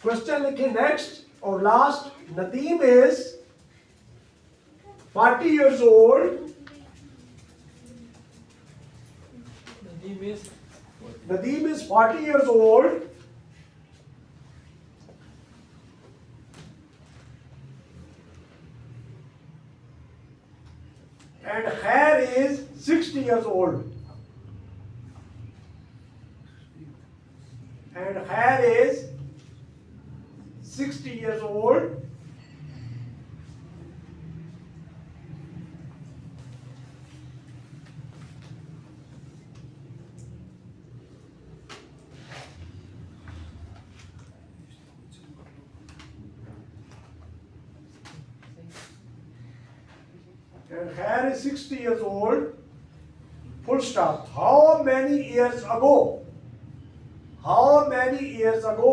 Question लिखे next और last. Nadeem is 40 years old. Nadeem is 40 years old. And Khair is 60 years old. And Khair is 60 years old. And Khair is 60 years old. Full stop. How many years ago? How many years ago?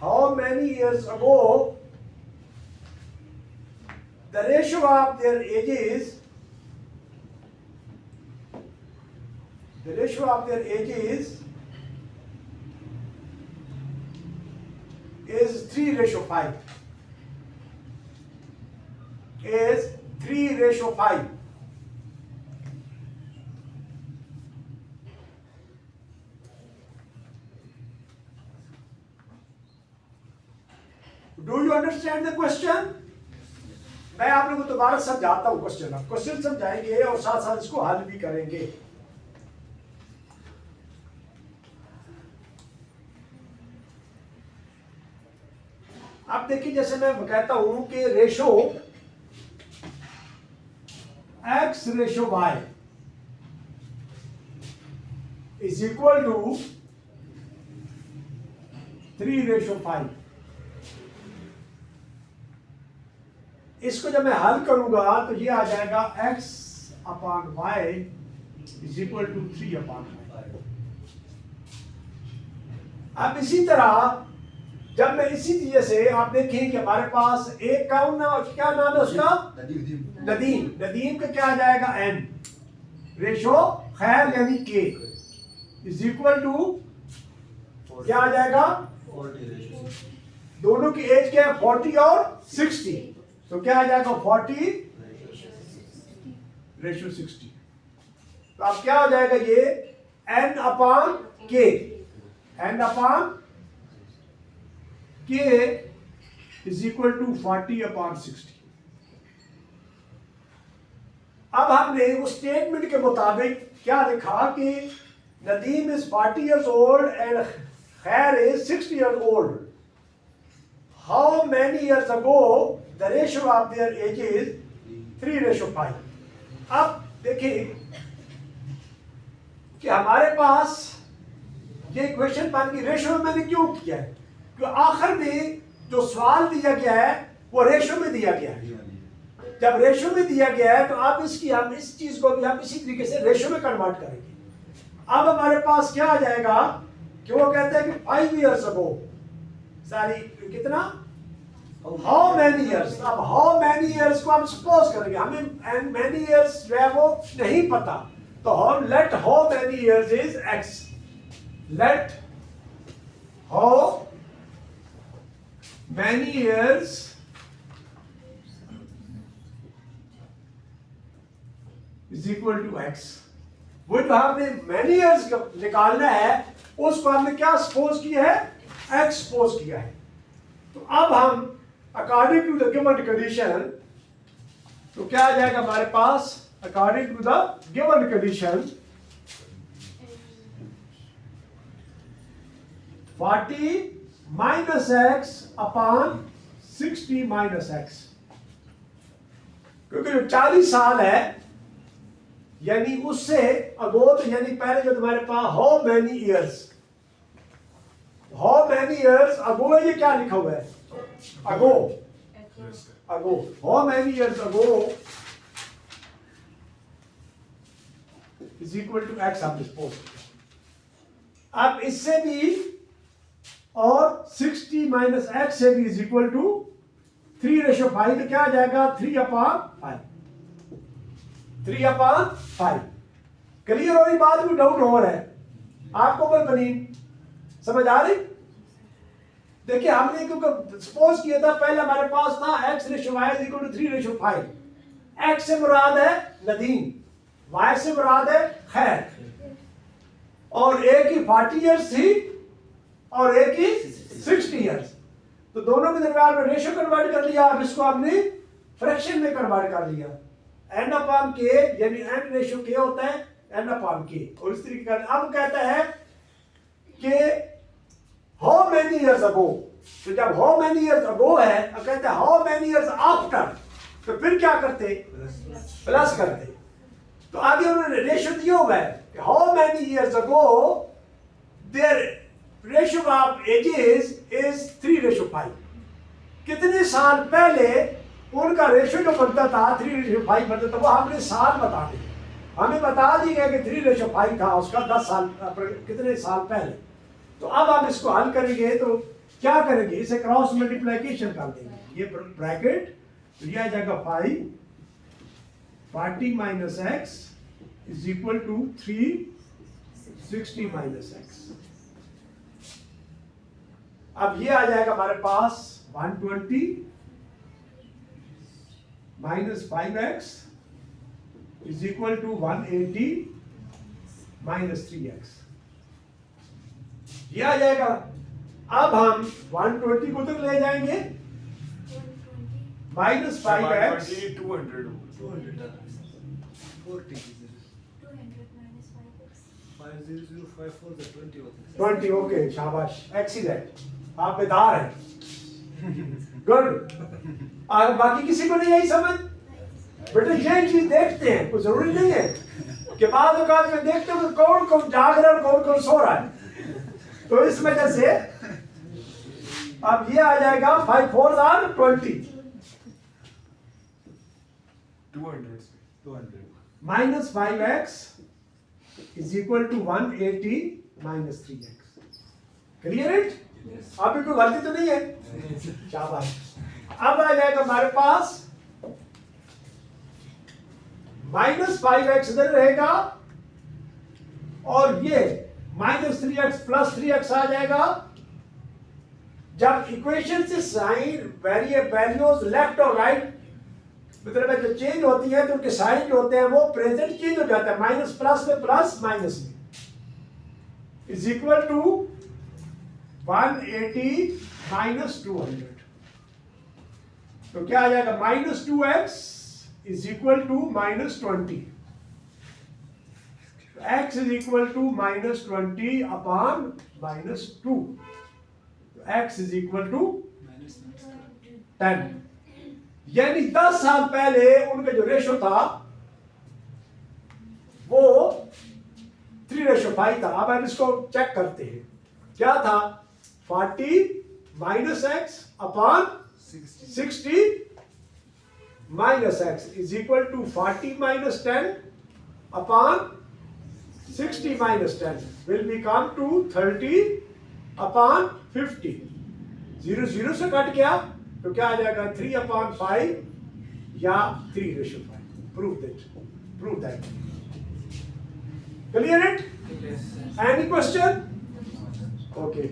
How many years ago the ratio of their ages is 3:5. Is 3:5. Do you understand the question? मैं आप लोगों को दोबारा समझाता हूं question. आप question समझाएंगे और साथ साथ इसको हल भी करेंगे. अब देखिए, जैसे मैं कहता हूं कि ratio x ratio y is equal to 3:5. इसको जब मैं हल करूंगा तो ये आ जाएगा x upon y is equal to 3/5. अब इसी तरह जब मैं इसी तरीके से आप देखें कि हमारे पास एक कौन ना, क्या नाम है उसका? नदीम. नदीम का क्या आ जाएगा? n. रेशो खैर यानी k इज इक्वल टू क्या आ जाएगा? 40. दोनों की एज क्या है? 40 और 60. तो क्या आ जाएगा? 40 रेशो 60. तो अब क्या हो जाएगा? ये n upon k. n upon k is equal to 40/60. अब हमने उस स्टेटमेंट के मुताबिक क्या लिखा कि Nadeem is 40 years old and Khair is 60 years old. How many years ago the ratio of their age is 3:5. अब देखिए कि हमारे पास ये इक्वेशन बन गई. रेशो में मैंने क्यों किया है? क्योंकि आखिर में जो सवाल दिया गया है वो रेशो में दिया गया है. जब रेशो में दिया गया है तो आप इसकी हम इस चीज को भी हम इसी तरीके से रेशो में कन्वर्ट करेंगे. अब हमारे पास क्या आ जाएगा कि वो कहते हैं कि 5 years ago, सारी कितना, हाउ मैनी ईयर्स. अब हाउ मैनी ईयर्स को हम सपोज करेंगे. हमें मैनी ईयर्स जो है वो नहीं पता, तो हम let how many years is x. Let how many years is equal to x. वो जो हमने मैनी ईयर्स निकालना है उसको हमने क्या सपोज किया है? एक्स सपोज किया है. तो अब हम according to the given condition, तो क्या आ जाएगा हमारे पास? According to the given condition 40 minus x upon 60 minus X. क्योंकि जो 40 साल है यानी उससे अगो, तो यानी पहले जो तुम्हारे पास how many years, how many years ago है, ये क्या लिखा हुआ है? Ago. Ago how many years ago is equal to X. आप सपोज अब इससे भी और 60 माइनस एक्स से भी इज इक्वल टू 3:5. तो क्या आ जाएगा? 3/5. 3/5. क्लियर हो रही बात, भी डाउट हो रहा है आपको कोई बनी समझ आ रही? देखिए हमने क्योंकि सपोज किया था, पहले हमारे पास था x ratio y is equal to 3:5। x से मुराद है नदीम, y से मुराद है खैर, और एक ही 40 ईयर्स थी और एक ही 60 ईयर्स, तो दोनों के दरमियान में रेशो कन्वर्ट कर लिया, अब इसको हमने फ्रैक्शन में कन्वर्ट कर लिया। n अपॉन k, यानी n रेशो k होता है n अपॉन k, और इस तरीके का अब कहता है कि हाउ मेनी इयर्स अगो, तो जब हाउ मेनी इयर्स अगो है, अब कहते हैं हाउ मेनी इयर्स आफ्टर, तो फिर क्या करते? प्लस करते। तो आगे उन्होंने रेशो दिया हुआ है, how many years ago their ratio of ages is 3:5। कितने साल पहले उनका रेशो जो बनता था 3:5 बनता था, वो हमने साल बता दें, हमें बता दी गया कि 3:5 था उसका 10 साल कितने साल पहले। तो अब हम इसको हल करेंगे तो क्या करेंगे, इसे क्रॉस मल्टीप्लिकेशन कर देंगे, ये ब्रैकेट, तो ये आ जाएगा 540 minus x is equal to 360 minus x. अब ये आ जाएगा हमारे पास 120 minus 5x is equal to 180 minus 3x, ये आ जाएगा। अब हम 120 को तक ले जाएंगे, माइनस 5x 200 20, ओके शाबाश, एक्सीलेंट, आप बेदार हैं, गुड। और बाकी किसी को नहीं आई समझ? बेटा ये चीज देखते हैं, कोई जरूरी नहीं है कि बाद औकात में देखते हो कौन कौन जाग रहा है और कौन कौन सो रहा है, तो इस वजह से अब ये आ जाएगा 5 4 are 20 200 minus 5x is equal to 180 minus 3x। Clear it? अभी कोई गलती तो नहीं है, शाबाश। अब आ जाएगा हमारे पास माइनस 5x इधर रहेगा, और ये माइनस 3x प्लस 3x आ जाएगा। जब इक्वेशन से साइन वैल्यूज लेफ्ट और राइट मतलब जो चेंज होती है, तो उनके साइन जो होते हैं वो प्रेजेंट चेंज हो जाता है, माइनस प्लस में प्लस माइनस में इज इक्वल टू 180 माइनस 200। तो क्या आ जाएगा, minus 2x is equal to minus 20, x is equal to minus 20 upon minus 2, x is equal to 10। यानी 10 साल पहले उनका जो रेशो था वो 3:5 था। अब हम इसको चेक करते हैं, क्या था, 40 minus x upon 60 minus x is equal to 40 minus 10 upon 60 minus 10 will become to 30 upon 50। 0 0 से कट गया तो क्या आ जाएगा, 3 upon 5 या 3:5। Prove that। Clear it? Any question? Okay।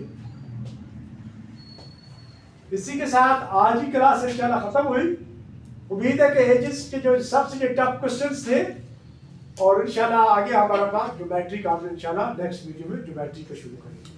इसी के साथ आज की क्लास इंशाल्लाह खत्म हुई। उम्मीद है कि एजिस के जो सबसे टफ क्वेश्चंस थे, और इंशाल्लाह आगे हमारा पास ज्योमेट्री का, इंशाल्लाह नेक्स्ट वीडियो में ज्योमेट्री का शुरू करेंगे।